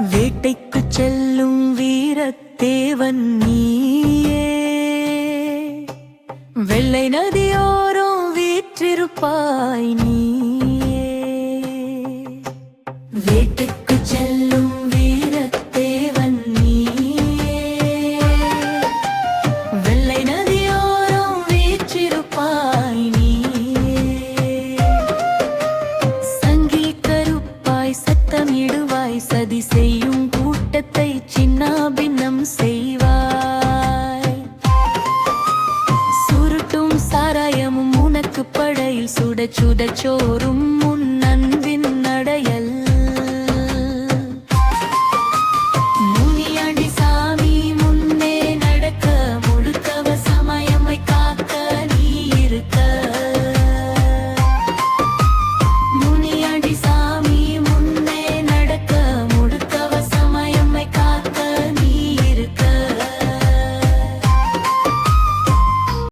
வேட்டைக்கு செல்லும் வீரத்தேவன் நீயே, வெள்ளை நதியோரம் வீற்றிருப்பாய் நீயே. வேட்டைக்கு செல்லும் வீரத்தேவன் நீயே, வெள்ளை நதியோரம் வீற்றிருப்பாய் நீயே. சங்கில் கருப்பாய் சத்தமிடுவாய், சதி செய்யும் கூட்டத்தை சின்னாபின்னம் செய்வாய். சுருட்டும் சாராயமும் உனக்கு படையில் சுட சுட சோறும்